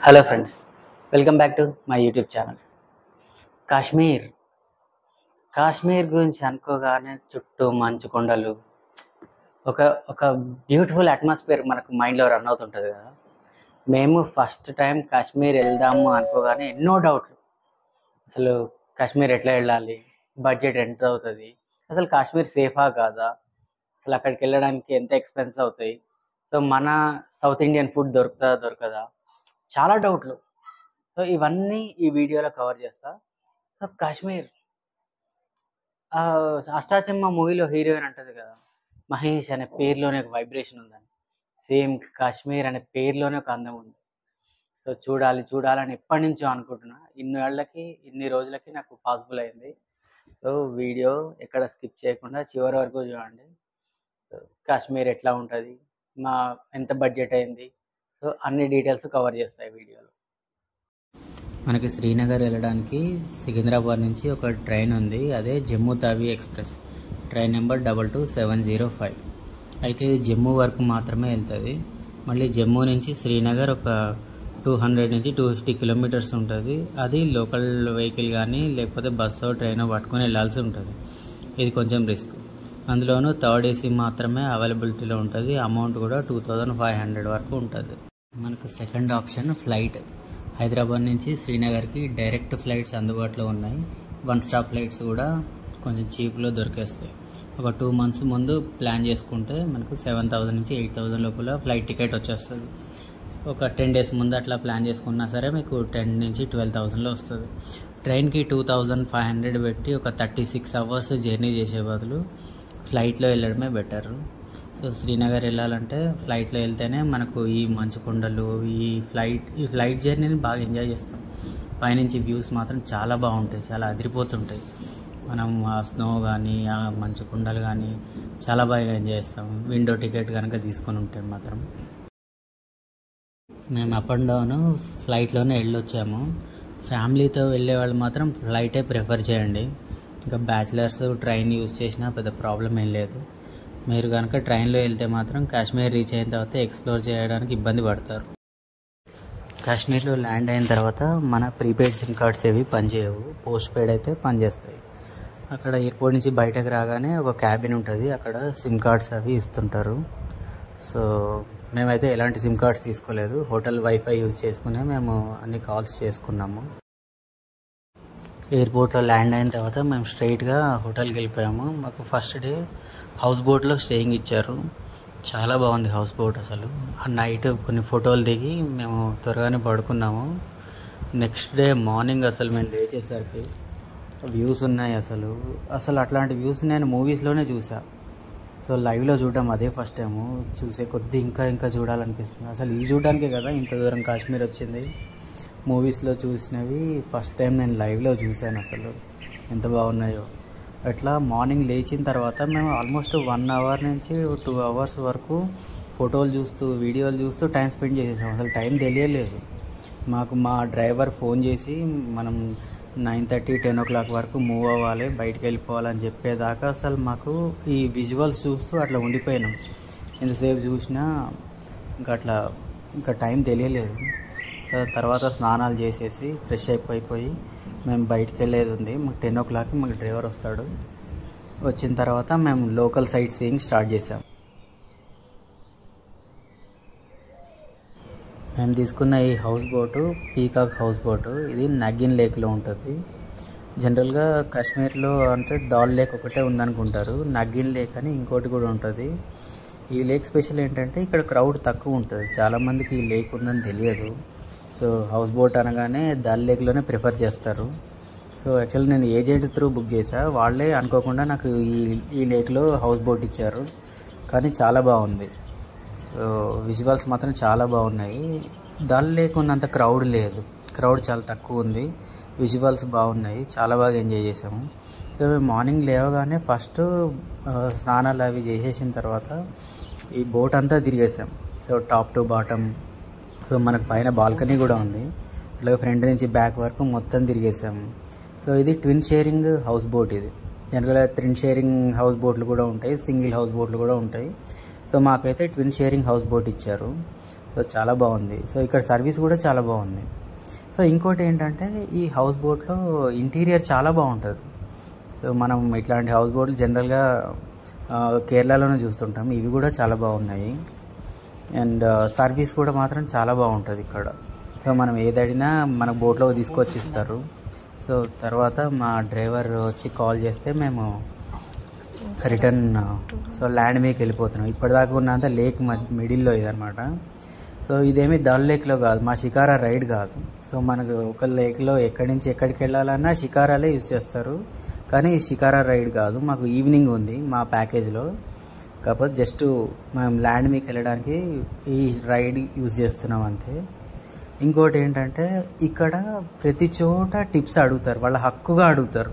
Hello friends, welcome back to my YouTube channel. Kashmir గురించి అనుకోగానే చుట్టూ మంచు కొండలు, ఒక ఒక బ్యూటిఫుల్ అట్మాస్ఫియర్ మనకు మైండ్లో రన్ అవుతుంటుంది కదా. మేము ఫస్ట్ టైం కాశ్మీర్ వెళ్దాము అనుకోగానే ఎన్నో డౌట్లు. అసలు కాశ్మీర్ ఎట్లా వెళ్ళాలి, బడ్జెట్ ఎంత అవుతుంది, అసలు కాశ్మీర్ సేఫా కాదా, అసలు అక్కడికి వెళ్ళడానికి ఎంత ఎక్స్పెన్స్ అవుతాయి, సో మన సౌత్ ఇండియన్ ఫుడ్ దొరకదా, చాలా డౌట్లు. సో ఇవన్నీ ఈ వీడియోలో కవర్ చేస్తా. సో కాశ్మీర్, అష్టాచెమ్మ మూవీలో హీరోయిన్ అంటది కదా, మహేష్ అనే పేరులోనే ఒక వైబ్రేషన్ ఉందని, సేమ్ కాశ్మీర్ అనే పేరులోనే ఒక అందం ఉంది. సో చూడాలని ఎప్పటి నుంచో అనుకుంటున్నా. ఇన్ని రోజులకి నాకు పాసిబుల్ అయింది. సో వీడియో ఎక్కడ స్కిప్ చేయకుండా చివరి వరకు చూడండి. సో కాశ్మీర్ ఎట్లా ఉంటుంది, ఎంత బడ్జెట్ అయింది, సో అన్ని డీటెయిల్స్ కవర్ చేస్తాయి వీడియోలో. మనకి శ్రీనగర్ వెళ్ళడానికి సికింద్రాబాద్ నుంచి ఒక ట్రైన్ ఉంది, అదే జమ్మూ తావి ఎక్స్ప్రెస్, ట్రైన్ నెంబర్ 22705. అయితే ఇది జమ్మూ వరకు మాత్రమే వెళ్తుంది. మళ్ళీ జమ్మూ నుంచి శ్రీనగర్ ఒక 200 నుంచి 250 కిలోమీటర్స్ ఉంటుంది. అది లోకల్ వెహికల్ కానీ లేకపోతే బస్సో ట్రైనో పట్టుకొని వెళ్ళాల్సి ఉంటుంది. ఇది కొంచెం రిస్క్. అందులోనూ థర్డ్ ఏసీ మాత్రమే అవైలబిలిటీలో ఉంటుంది. అమౌంట్ కూడా 2500 వరకు ఉంటుంది. మనకు సెకండ్ ఆప్షన్ ఫ్లైట్. హైదరాబాద్ నుంచి శ్రీనగర్కి డైరెక్ట్ ఫ్లైట్స్ అందుబాటులో ఉన్నాయి. 1 స్టాప్ ఫ్లైట్స్ కూడా కొంచెం చీప్లో దొరికేస్తాయి. ఒక 2 months ముందు ప్లాన్ చేసుకుంటే మనకు 7000 నుంచి 8000 లోపల ఫ్లైట్ టికెట్ వచ్చేస్తుంది. ఒక 10 days ముందు అట్లా ప్లాన్ చేసుకున్నా సరే మీకు 10 నుంచి 12,000లో వస్తుంది. ట్రైన్కి 2500 పెట్టి ఒక 36 hours జర్నీ చేసే బదులు ఫ్లైట్లో వెళ్ళడమే బెటర్. సో శ్రీనగర్ వెళ్ళాలంటే ఫ్లైట్లో వెళ్తేనే మనకు ఈ మంచు కొండలు, ఈ ఫ్లైట్ జర్నీని బాగా ఎంజాయ్ చేస్తాం. పైనుంచి వ్యూస్ మాత్రం చాలా బాగుంటాయి, చాలా అదిరిపోతుంటాయి. మనం ఆ స్నో కానీ ఆ మంచు కొండలు కానీ చాలా బాగా ఎంజాయ్ చేస్తాం, విండో టికెట్ కనుక తీసుకొని ఉంటే మాత్రం. మేము అప్ అండ్ డౌన్ ఫ్లైట్లోనే వెళ్ళొచ్చాము. ఫ్యామిలీతో వెళ్ళే వాళ్ళు మాత్రం ఫ్లైటే ప్రిఫర్ చేయండి. ఇంకా బ్యాచిలర్స్ ట్రైన్ యూజ్ చేసినా పెద్ద ప్రాబ్లం ఏం లేదు. మీరు కనుక ట్రైన్లో వెళ్తే మాత్రం కాశ్మీర్ రీచ్ అయిన తర్వాత ఎక్స్ప్లోర్ చేయడానికి ఇబ్బంది పడతారు. కాశ్మీర్లో ల్యాండ్ అయిన తర్వాత మన ప్రీపెయిడ్ సిమ్ కార్డ్స్ ఏవి పనిచేయవు, పోస్ట్ పెయిడ్ అయితే పనిచేస్తాయి. అక్కడ ఎయిర్పోర్ట్ నుంచి బయటకు రాగానే ఒక క్యాబిన్ ఉంటుంది, అక్కడ సిమ్ కార్డ్స్ అవి ఇస్తుంటారు. సో మేమైతే ఎలాంటి సిమ్ కార్డ్స్ తీసుకోలేదు, హోటల్ వైఫై యూజ్ చేసుకునే మేము అన్ని కాల్స్ చేసుకున్నాము. ఎయిర్పోర్ట్లో ల్యాండ్ అయిన తర్వాత మేము స్ట్రైట్గా హోటల్కి వెళ్ళిపోయాము. మాకు ఫస్ట్ డే హౌస్ బోట్లో స్టేయింగ్ ఇచ్చారు. చాలా బాగుంది హౌస్ బోట్. అసలు ఆ నైట్ కొన్ని ఫోటోలు దిగి మేము త్వరగానే పడుకున్నాము. నెక్స్ట్ డే మార్నింగ్ అసలు మేము లేచేసరికి వ్యూస్ ఉన్నాయి. అసలు అట్లాంటి వ్యూస్ నేను మూవీస్లోనే చూసా. సో లైవ్లో చూడడం అదే ఫస్ట్ టైము. చూసే కొద్దీ ఇంకా చూడాలనిపిస్తుంది. అసలు ఇవి చూడడానికే కదా ఇంత దూరం కాశ్మీర్ వచ్చింది. మూవీస్లో చూసినవి ఫస్ట్ టైం నేను లైవ్లో చూశాను. అసలు ఎంత బాగున్నాయో. అట్లా మార్నింగ్ లేచిన తర్వాత మేము ఆల్మోస్ట్ 1 hour నుంచి 2 hours వరకు ఫోటోలు చూస్తూ వీడియోలు చూస్తూ టైం స్పెండ్ చేసేసాం. అసలు టైం తెలియలేదు మాకు. మా డ్రైవర్ ఫోన్ చేసి మనం 9:30, 10 o'clock వరకు మూవ్ అవ్వాలి, బయటికి వెళ్ళిపోవాలని చెప్పేదాకా అసలు మాకు ఈ విజువల్స్ చూస్తూ అట్లా ఉండిపోయినాం. ఎంతసేపు చూసినా ఇంకా టైం తెలియలేదు. తర్వాత స్నానాలు చేసేసి ఫ్రెష్ అయిపోయి మేము బయటికి వెళ్ళేది ఉంది. మాకు 10 o'clock మాకు డ్రైవర్ వస్తాడు. వచ్చిన తర్వాత మేము లోకల్ సైట్ సీయింగ్ స్టార్ట్ చేసాం. మేము తీసుకున్న ఈ house boat peacock house boat. ఇది నగిన్ లేక్లో ఉంటుంది. జనరల్గా కాశ్మీర్లో అంటే దాల్ లేక్ ఒకటే ఉందనుకుంటారు, నగిన్ లేక్ అని ఇంకోటి కూడా ఉంటుంది. ఈ లేక్ స్పెషల్ ఏంటంటే ఇక్కడ క్రౌడ్ తక్కువ ఉంటుంది, చాలామందికి ఈ లేక్ ఉందని తెలియదు. సో హౌస్ బోట్ అనగానే దాల్ లేక్లోనే ప్రిఫర్ చేస్తారు. సో యాక్చువల్లీ నేను ఏజెంట్ త్రూ బుక్ చేశా, వాళ్ళే అనుకోకుండా నాకు ఈ లేక్లో హౌస్ బోట్ ఇచ్చారు. కానీ చాలా బాగుంది. సో విజువల్స్ మాత్రం చాలా బాగున్నాయి. దాల్ లేక్ ఉన్నంత క్రౌడ్ లేదు, క్రౌడ్ చాలా తక్కువ ఉంది. విజువల్స్ బాగున్నాయి, చాలా బాగా ఎంజాయ్ చేసాము. సో మేము మార్నింగ్ లేవగానే ఫస్ట్ స్నానాలు అవి చేసేసిన తర్వాత ఈ బోట్ అంతా తిరిగేసాం. So top to bottom. So మనకు పైన బాల్కనీ కూడా ఉంది. అలాగే ఫ్రంట్ నుంచి బ్యాక్ వరకు మొత్తం తిరిగేసాము. సో ఇది ట్విన్ షేరింగ్ హౌస్ బోట్. ఇది జనరల్గా ట్విన్ షేరింగ్ హౌస్ బోట్లు కూడా ఉంటాయి, సింగిల్ హౌస్ బోట్లు కూడా ఉంటాయి. సో మాకైతే ట్విన్ షేరింగ్ హౌస్ బోట్ ఇచ్చారు. సో చాలా బాగుంది. సో ఇక్కడ సర్వీస్ కూడా చాలా బాగుంది. సో ఇంకోటి ఏంటంటే ఈ హౌస్ బోట్లో ఇంటీరియర్ చాలా బాగుంటుంది. సో మనం ఇట్లాంటి హౌస్ బోట్లు జనరల్గా కేరళలోనే చూస్తుంటాం. ఇవి కూడా చాలా బాగున్నాయి. అండ్ సర్వీస్ కూడా మాత్రం చాలా బాగుంటుంది ఇక్కడ. సో మనం ఏదడినా మన బోట్లో తీసుకొచ్చి ఇస్తారు. సో తర్వాత మా డ్రైవర్ వచ్చి కాల్ చేస్తే మేము రిటర్న్ సో ల్యాండ్ మీదకి వెళ్ళిపోతున్నాం. ఇప్పటిదాకా ఉన్నంత లేక్ మిడిల్లో ఇదనమాట. సో ఇదేమి దల్ లేక్లో కాదు, మా షికారా రైడ్ కాదు. సో మనకు ఒక లేక్లో ఎక్కడి నుంచి ఎక్కడికి వెళ్ళాలన్నా షికారాలే యూజ్ చేస్తారు, కానీ షికారా రైడ్ కాదు. మాకు ఈవినింగ్ ఉంది మా ప్యాకేజ్లో, కాకపోతే జస్ట్ మేము ల్యాండ్ మీదకి వెళ్ళడానికి ఈ రైడ్ యూజ్ చేస్తున్నాం అంతే. ఇంకోటి ఏంటంటే ఇక్కడ ప్రతి చోట టిప్స్ అడుగుతారు, వాళ్ళ హక్కుగా అడుగుతారు.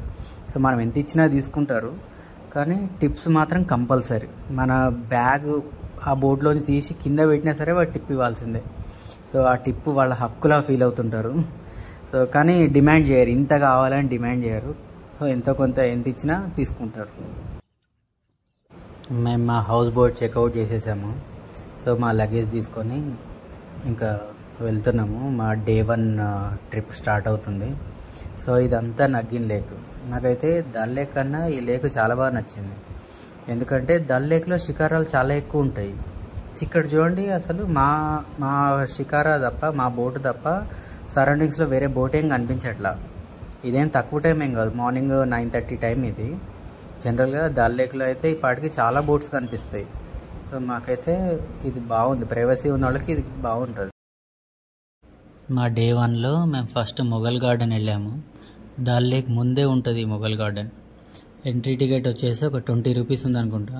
సో మనం ఎంత ఇచ్చినా తీసుకుంటారు, కానీ టిప్స్ మాత్రం కంపల్సరీ. మన బ్యాగ్ ఆ బోట్లోంచి తీసి కింద పెట్టినా సరే వాళ్ళు టిప్ ఇవ్వాల్సిందే. సో ఆ టిప్ వాళ్ళ హక్కులా ఫీల్ అవుతుంటారు. సో కానీ డిమాండ్ చేయరు, ఇంత కావాలని డిమాండ్ చేయరు. సో ఎంతో కొంత ఎంత ఇచ్చినా తీసుకుంటారు. మేము మా హౌస్ బోట్ చెక్అవుట్ చేసేసాము. సో మా లగేజ్ తీసుకొని ఇంకా వెళ్తున్నాము. మా డే 1 ట్రిప్ స్టార్ట్ అవుతుంది. సో ఇదంతా నగ్గిన్ లేక్. నాకైతే దల్ లేక్ కన్నా ఈ లేక్ చాలా బాగా నచ్చింది. ఎందుకంటే దల్ లేక్లో షికారాలు చాలా ఎక్కువ ఉంటాయి. ఇక్కడ చూడండి, అసలు మా షికారా తప్ప, మా బోటు తప్ప సరౌండింగ్స్లో వేరే బోట్ ఏం కనిపించట్లా. ఇదేం తక్కువ టైం ఏం కాదు, మార్నింగ్ 9:30 టైం ఇది. జనరల్గా దల్ లేక్లో అయితే ఇప్పటికి చాలా బోట్స్ కనిపిస్తాయి. సో మాకైతే ఇది బాగుంది, ప్రైవసీ ఉన్న వాళ్ళకి ఇది బాగుంటుంది. మా డే 1లో మేము ఫస్ట్ మొఘల్ గార్డెన్ వెళ్ళాము. దల్ లేక్ ముందే ఉంటుంది మొఘల్ గార్డెన్. ఎంట్రీ టికెట్ వచ్చేసి ఒక 20 రూపీస్ ఉందనుకుంటా.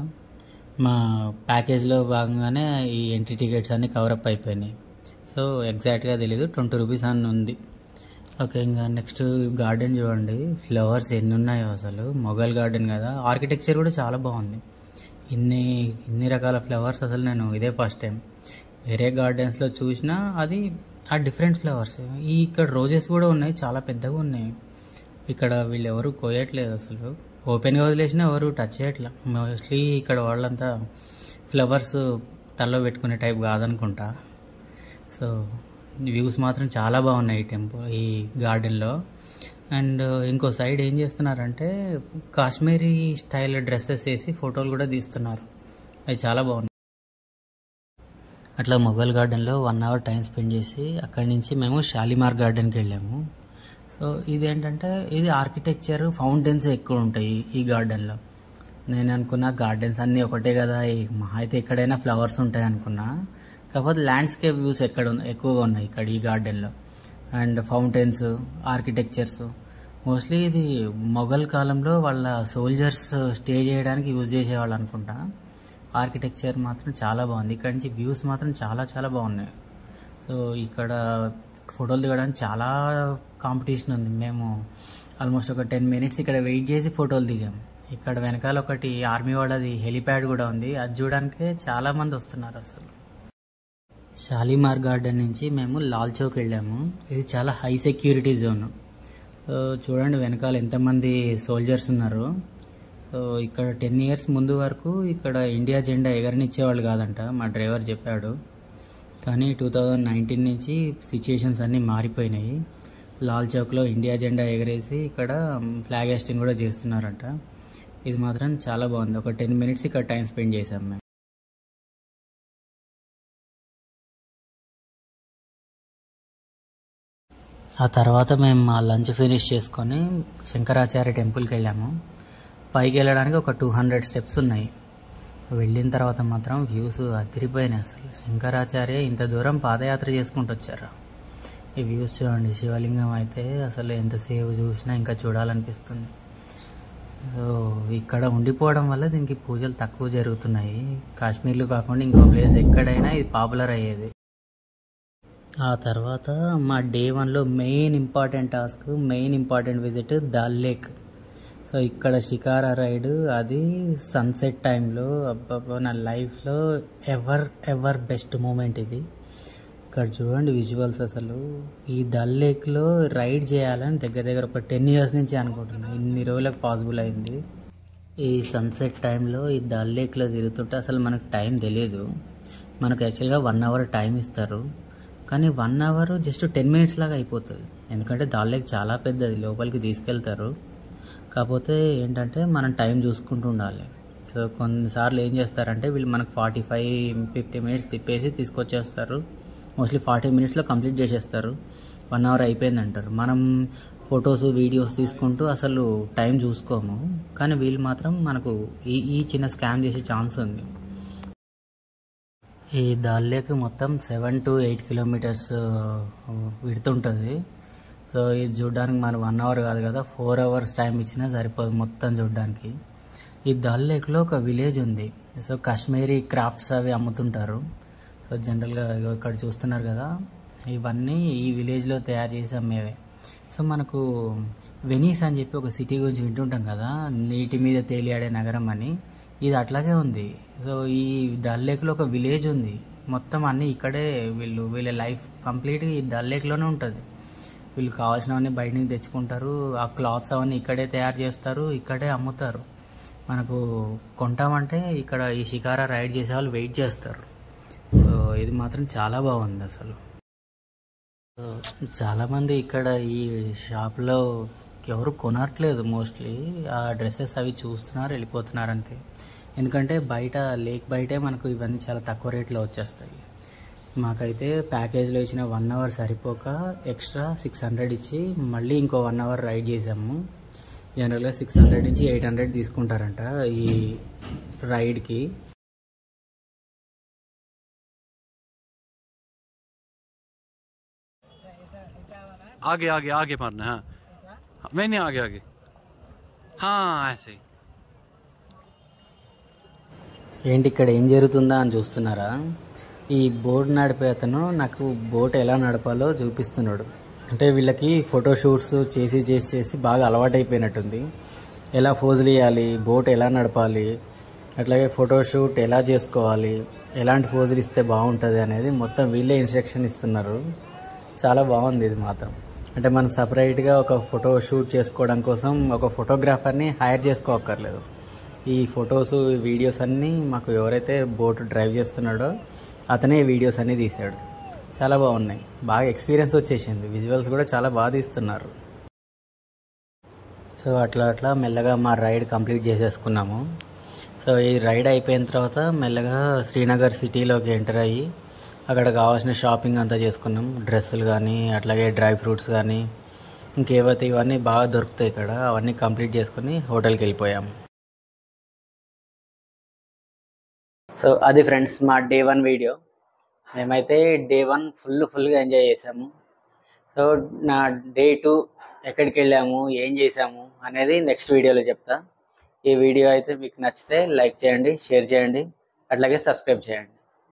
మా ప్యాకేజ్లో భాగంగానే ఈ ఎంట్రీ టికెట్స్ అన్నీ కవరప్ అయిపోయినాయి. సో ఎగ్జాక్ట్గా తెలీదు, 20 రూపీస్ అని ఉంది. ఓకే, ఇంకా నెక్స్ట్ గార్డెన్ చూడండి, ఫ్లవర్స్ ఎన్ని ఉన్నాయో అసలు. మొఘల్ గార్డెన్ కదా, ఆర్కిటెక్చర్ కూడా చాలా బాగుంది. ఇన్ని రకాల ఫ్లవర్స్ అసలు నేను ఇదే ఫస్ట్ టైం. వేరే గార్డెన్స్లో చూసినా అది ఆ డిఫరెంట్ ఫ్లవర్స్. ఇక్కడ రోజెస్ కూడా ఉన్నాయి, చాలా పెద్దగా ఉన్నాయి. ఇక్కడ వీళ్ళు ఎవరు కోయట్లేదు అసలు, ఓపెన్గా వదిలేసినా ఎవరు టచ్ చేయట్లా. మోస్ట్లీ ఇక్కడ వాళ్ళంతా ఫ్లవర్స్ తలలో పెట్టుకునే టైప్ కాదనుకుంటా. సో వ్యూస్ మాత్రం చాలా బాగున్నాయి ఈ గార్డెన్లో. అండ్ ఇంకో సైడ్ ఏం చేస్తున్నారంటే కాశ్మీరీ స్టైల్ డ్రెస్సెస్ వేసి ఫోటోలు కూడా తీస్తున్నారు. అవి చాలా బాగున్నాయి. అట్లా మొఘల్ గార్డెన్లో 1 అవర్ టైం స్పెండ్ చేసి అక్కడి నుంచి మేము షాలిమార్ గార్డెన్కి వెళ్ళాము. సో ఇదేంటంటే ఇది ఆర్కిటెక్చర్, ఫౌంటైన్స్ ఎక్కువ ఉంటాయి ఈ గార్డెన్లో. నేను అనుకున్నా గార్డెన్స్ అన్నీ ఒకటే కదా, మహా అయితే ఎక్కడైనా ఫ్లవర్స్ ఉంటాయి అనుకున్నా. కాకపోతే ల్యాండ్స్కేప్ వ్యూస్ ఎక్కువగా ఉన్నాయి ఇక్కడ ఈ గార్డెన్లో. And fountains, architectures. మోస్ట్లీ ఇది మొఘల్ కాలంలో వాళ్ళ సోల్జర్స్ స్టే చేయడానికి యూజ్ చేసేవాళ్ళు అనుకుంటా. ఆర్కిటెక్చర్ మాత్రం చాలా బాగుంది. ఇక్కడ నుంచి వ్యూస్ మాత్రం చాలా చాలా బాగున్నాయి. సో ఇక్కడ ఫోటోలు దిగడానికి చాలా కాంపిటీషన్ ఉంది. మేము ఆల్మోస్ట్ ఒక 10 మినిట్స్ ఇక్కడ వెయిట్ చేసి ఫోటోలు దిగాం. ఇక్కడ వెనకాల ఒకటి ఆర్మీ వాళ్ళది హెలిప్యాడ్ కూడా ఉంది, అది చూడడానికే చాలామంది వస్తున్నారు అసలు. షాలిమార్ గార్డెన్ నుంచి మేము లాల్ చౌక్ వెళ్ళాము. ఇది చాలా హై సెక్యూరిటీ జోన్. సో చూడండి వెనకాల ఎంతమంది సోల్జర్స్ ఉన్నారు. సో ఇక్కడ 10 ఇయర్స్ ముందు వరకు ఇక్కడ ఇండియా జెండా ఎగరనిచ్చేవాళ్ళు కాదంట, మా డ్రైవర్ చెప్పాడు. కానీ 2019 నుంచి సిచ్యుయేషన్స్ అన్నీ మారిపోయినాయి. లాల్ చౌక్లో ఇండియా జెండా ఎగరేసి ఇక్కడ ఫ్లాగ్ హాస్టింగ్ కూడా చేస్తున్నారంట. ఇది మాత్రం చాలా బాగుంది. ఒక 10 మినిట్స్ ఇక్కడ టైం స్పెండ్ చేసాం మేము. ఆ తర్వాత మేము మా లంచ్ ఫినిష్ చేసుకొని శంకరాచార్య టెంపుల్కి వెళ్ళాము. పైకి వెళ్ళడానికి ఒక 200 స్టెప్స్ ఉన్నాయి. వెళ్ళిన తర్వాత మాత్రం వ్యూస్ అదిరిపోయినాయి అసలు. శంకరాచార్య ఇంత దూరం పాదయాత్ర చేసుకుంటూ వచ్చారు. ఈ వ్యూస్ చూడండి, శివలింగం అయితే అసలు ఎంతసేపు చూసినా ఇంకా చూడాలనిపిస్తుంది. సో ఇక్కడ ఉండిపోవడం వల్ల దీనికి పూజలు తక్కువ జరుగుతున్నాయి. కాశ్మీర్లో కాకుండా ఇంకో ప్లేస్ ఎక్కడైనా ఇది పాపులర్ అయ్యేది. ఆ తర్వాత మా డే 1లో main important visit Dal lake. So ఇక్కడ షికారా రైడ్, అది సన్సెట్ టైంలో. అబ్బాబా, నా లైఫ్లో ఎవర్ బెస్ట్ మూమెంట్ ఇది. ఇక్కడ చూడండి విజువల్స్ అసలు. ఈ దల్ లేక్లో రైడ్ చేయాలని దగ్గర ఒక 10 ఇయర్స్ నుంచి అనుకుంటున్నాను. ఇన్ని రోజులకు పాసిబుల్ అయింది. ఈ సన్సెట్ టైంలో ఈ దల్ లేక్లో తిరుగుతుంటే అసలు మనకు టైం తెలియదు. మనకు యాక్చువల్గా 1 అవర్ టైం ఇస్తారు, కానీ 1 అవర్ జస్ట్ 10 మినిట్స్ లాగా అయిపోతుంది. ఎందుకంటే దాల్ లేక్ చాలా పెద్దది, లోపలికి తీసుకెళ్తారు. కాకపోతే ఏంటంటే మనం టైం చూసుకుంటూ ఉండాలి. సో కొన్నిసార్లు ఏం చేస్తారంటే వీళ్ళు మనకు 45-50 మినిట్స్ తిప్పేసి తీసుకొచ్చేస్తారు. మోస్ట్లీ 40 మినిట్స్లో కంప్లీట్ చేసేస్తారు. 1 అవర్ అయిపోయింది అంటారు. మనం ఫొటోస్ వీడియోస్ తీసుకుంటూ అసలు టైం చూసుకోము, కానీ వీళ్ళు మాత్రం మనకు ఈ చిన్న స్కామ్ చేసే ఛాన్స్ ఉంది. ఈ దాల్ లేక్ మొత్తం 7 to 8 కిలోమీటర్స్ విడుతుంటుంది. సో ఇది చూడడానికి మనం 1 అవర్ కాదు కదా, 4 అవర్స్ టైం ఇచ్చినా సరిపోదు మొత్తం చూడడానికి. ఈ దాల్ లేక్లో ఒక విలేజ్ ఉంది. సో కాశ్మీరీ క్రాఫ్ట్స్ అవి అమ్ముతుంటారు. సో జనరల్గా ఇక్కడ చూస్తున్నారు కదా, ఇవన్నీ ఈ విలేజ్లో తయారు చేసి అమ్మేవే. సో మనకు వెనీస్ అని చెప్పి ఒక సిటీ గురించి వింటుంటాం కదా, నీటి మీద తేలియాడే నగరం అని. ఇది అట్లాగే ఉంది. సో ఈ దాల్ లేక్లో ఒక విలేజ్ ఉంది, మొత్తం అన్నీ ఇక్కడే వీళ్ళ లైఫ్ కంప్లీట్గా ఈ దాల్ లేక్లోనే ఉంటుంది. వీళ్ళు కావాల్సినవన్నీ బయట నుంచి తెచ్చుకుంటారు, ఆ క్లాత్స్ అవన్నీ ఇక్కడే తయారు చేస్తారు, ఇక్కడే అమ్ముతారు. మనకు కొంటామంటే ఇక్కడ ఈ షికారా రైడ్ చేసే వాళ్ళు వెయిట్ చేస్తారు. సో ఇది మాత్రం చాలా బాగుంది అసలు. చాలామంది ఇక్కడ ఈ షాప్లో ఎవరు కొనట్లేదు, మోస్ట్లీ ఆ డ్రెస్సెస్ అవి చూస్తున్నారు, వెళ్ళిపోతున్నారు అంతే. ఎందుకంటే బయట లేక్ బయటే మనకు ఇవన్నీ చాలా తక్కువ రేట్లో వచ్చేస్తాయి. మాకైతే ప్యాకేజ్లో ఇచ్చిన 1 అవర్ సరిపోక ఎక్స్ట్రా 600 ఇచ్చి మళ్ళీ ఇంకో 1 అవర్ రైడ్ చేసాము. జనరల్గా 600 నుంచి 800 తీసుకుంటారంట ఈ రైడ్కి. आगे आगे आगे मारना है, हाँ मैंने आगे आगे, हाँ ऐसे ही. ఏంటి ఇక్కడ ఏం జరుగుతుందా అని చూస్తున్నారా? ఈ బోట్ నడిపే అతను నాకు బోట్ ఎలా నడపాలో చూపిస్తున్నాడు. అంటే వీళ్ళకి ఫోటోషూట్స్ చేసి బాగా అలవాటైపోయినట్టుంది. ఎలా ఫోజులు ఇవ్వాలి, బోట్ ఎలా నడపాలి, అట్లాగే ఫోటోషూట్ ఎలా చేసుకోవాలి, ఎలాంటి ఫోజులు ఇస్తే బాగుంటుంది అనేది మొత్తం వీళ్ళే ఇన్స్ట్రక్షన్ ఇస్తున్నారు. చాలా బాగుంది ఇది మాత్రం. అంటే మనం సపరేట్గా ఒక ఫోటో షూట్ చేసుకోవడం కోసం ఒక ఫోటోగ్రాఫర్ని హైర్ చేసుకోక్కర్లేదు. ఈ ఫొటోస్ వీడియోస్ అన్నీ మాకు ఎవరైతే బోట్ డ్రైవ్ చేస్తున్నాడో అతనే వీడియోస్ అన్నీ తీశాడు. చాలా బాగున్నాయి, బాగా ఎక్స్పీరియన్స్ వచ్చేసింది. విజువల్స్ కూడా చాలా బాగా తీస్తున్నారు. సో అట్లా మెల్లగా మా రైడ్ కంప్లీట్ చేసేసుకున్నాము. సో ఈ రైడ్ అయిపోయిన తర్వాత మెల్లగా శ్రీనగర్ సిటీలోకి ఎంటర్ అయ్యి అక్కడ కావాల్సిన షాపింగ్ అంతా చేసుకున్నాం. డ్రెస్సులు కానీ అట్లాగే డ్రై ఫ్రూట్స్ కానీ ఇంకేవైతే ఇవన్నీ బాగా దొరుకుతాయి ఇక్కడ, అవన్నీ కంప్లీట్ చేసుకుని హోటల్కి వెళ్ళిపోయాము. సో అది ఫ్రెండ్స్ మా డే 1 వీడియో. మేమైతే డే 1 ఫుల్గా ఎంజాయ్ చేసాము. సో నా డే 2 ఎక్కడికి వెళ్ళాము, ఏం చేసాము అనేది నెక్స్ట్ వీడియోలో చెప్తా. ఈ వీడియో అయితే మీకు నచ్చితే లైక్ చేయండి, షేర్ చేయండి, అట్లాగే సబ్స్క్రైబ్ చేయండి.